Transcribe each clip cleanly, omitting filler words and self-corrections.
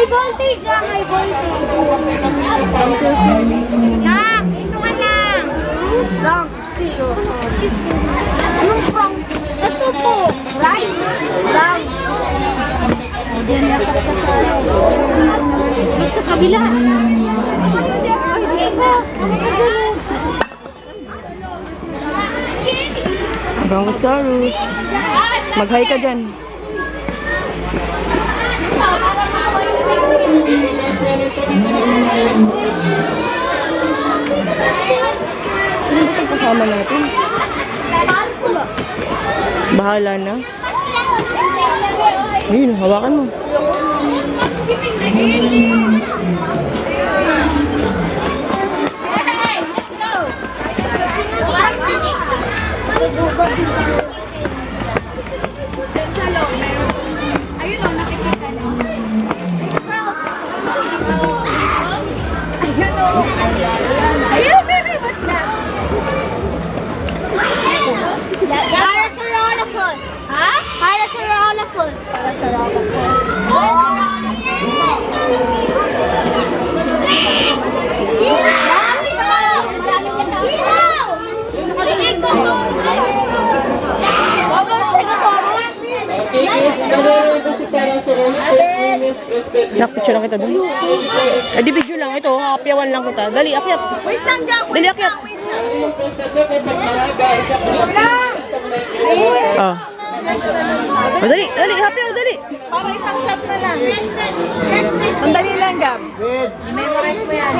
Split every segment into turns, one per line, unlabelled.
voltage, high voltage. Nak, ito ka lang. Frank. Anong Frank? Ito po. Frank. Frank. Basta sa kabila.
Brontosaurus. Mag-hi ka dyan. Ano ba itong kasama natin? Bahala na. Ayun, hawakan mo.
Ayun o, nakikita niyo. Ayun, baby, what's that? Parasaurolophus. Ha? Parasaurolophus.
Nakpicture lang kita doon. Di video lang ito. Hapyawan lang kita. Dali, akyat.
Wait lang, Gab.
Dali, akyat. Ah. Oh, dali, dali. Hapyaw, dali.
Para isang shot na lang. Sandali lang, Gab. Memorize mo yan.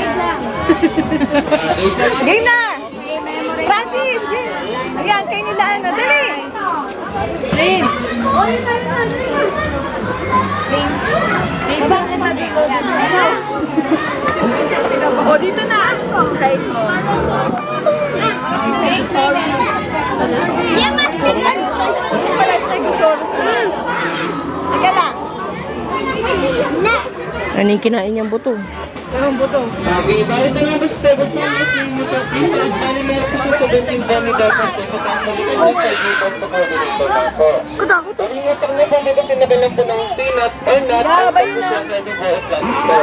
Game na! Francis! Game! Ayan, kayo nila ano. Dali! Prince! O, dito na! Strike mo. Mas pala Stegosaurus na. Teka lang.
Ano yung kinain niyang buto?
Anong buto?
Okay, bakit na nga ba sa Stegosaurus na yung sa piso? Bali meron po siya 17 demi-dozen po sa taas na likod ng 5 meters na coordinator lang po. Palimutan mo po may kasi nakalang po ng peanut or nut ang sa po siya ready for a plant ito.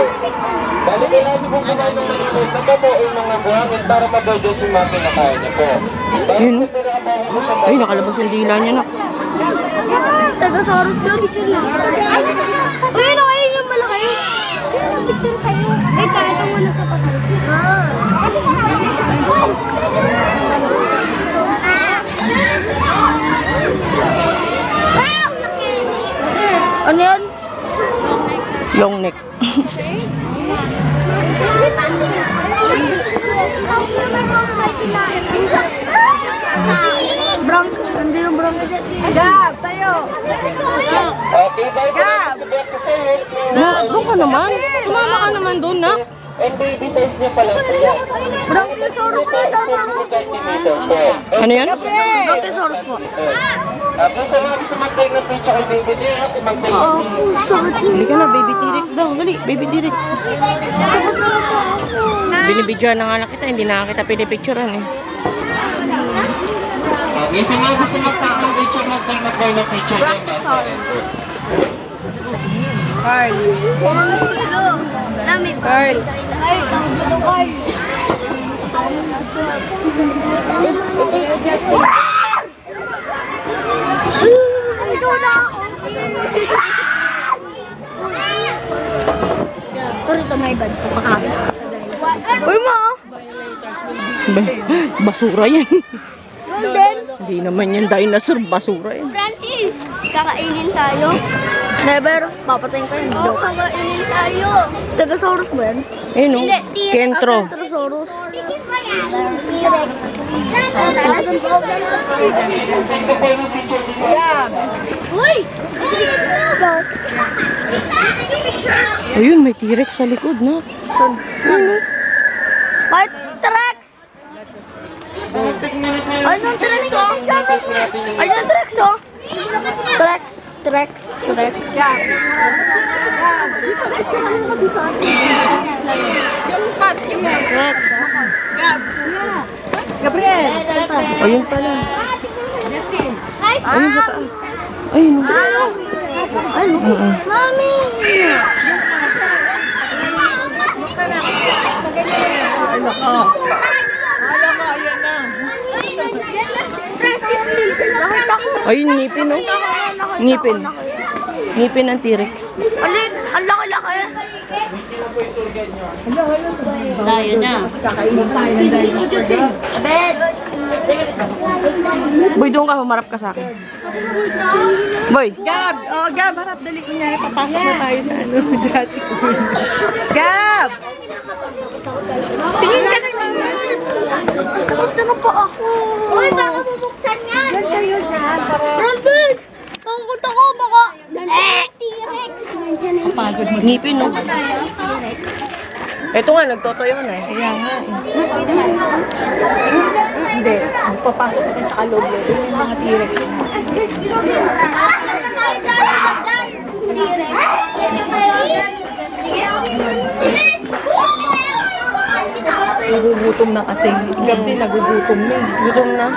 Bali kailangan po kumain ng malimut na po o mga buhangin para ma-digest yung mga kinakain niya po. Bali sa pinakabahan po siya
Ay, nakalabas yung dila niya na.
Stegosaurus lang, picture lang. Uy, ano kayo yung malaki? Picture kayo. Eh, kahit ang wala sa patay. Ano yan?
Long neck.
Bronc, hindi yung bronc.
Gab, tayo!
Okay, bakit na nga sa Brachiosaurus
Na, doon ka naman. Sumama ka naman doon, na.
and baby size niya pa lang po yan.
Brontosaurus po, tama ko.
Ano yan?
Brontosaurus po.
Kung sa mga gusto mag-take ng picture kay Baby T-Rex, mag-take ng
Hindi ka na, baby T-Rex daw. Dali, baby T-Rex. Binibidyoan na nga lang kita, hindi na kita pinipicturean eh.
Okay, sa mga gusto mag-take ng picture, mag-take na kayo ng picture ng basa rin po.
Carl.
Nami.
Carl.
Sorry to my bad. Uy, ma!
Basura yan.
Golden!
Hindi naman yan dinosaur, basura yan.
Francis! Kakainin tayo? Never. Papatayin ka rin. Oo, kakainin tayo. Stegosaurus ba yan?
Ayun o, Kentro.
Stegosaurus. T-Rex. Asan po?
Gab.
Uy!
Ayun, may T-Rex sa likod na. Ayun o.
May T-Rex! Anong T-Rex oh? Anong T-Rex oh? T-Rex. T-Rex. T-Rex.
Gab. Pat,
T-Rex.
Gab. Gabriel.
Ayun pala.
Ay!
Ayun sa taas. Ayun o.
Mami!
Ano ka? Alam ka, ayan na.
Francis, nakita ko.
Ayun, ngipin, oh. Ngipin. Ngipin ng T-Rex.
Alin, ang laki-laki.
Tayo na. Kakainin tayo ng dinosaur.
Bed.
Boy, doon ka, humarap ka sa akin. Boy.
Gab! Oh, Gab, harap. Dali ko niya. Papasok na tayo sa ano, Jurassic World. Gab! Tingin ka na naman.
Sakit na pa ako. Uy, baka bubuksan yan.
Yan kayo dyan.
Francis! Takot ako, baka... T-Rex! Nandiyan na yung
Pagod mo.
Ngipin, no? Ito nga, nagtotoyo na eh.
Kaya nga eh. Hindi. Papasok na tayo sa kaloob. Doon yung mga T-Rex.
T-Rex!
Nagugutom na kasi. Gab din nagugutom na.
Gutom na.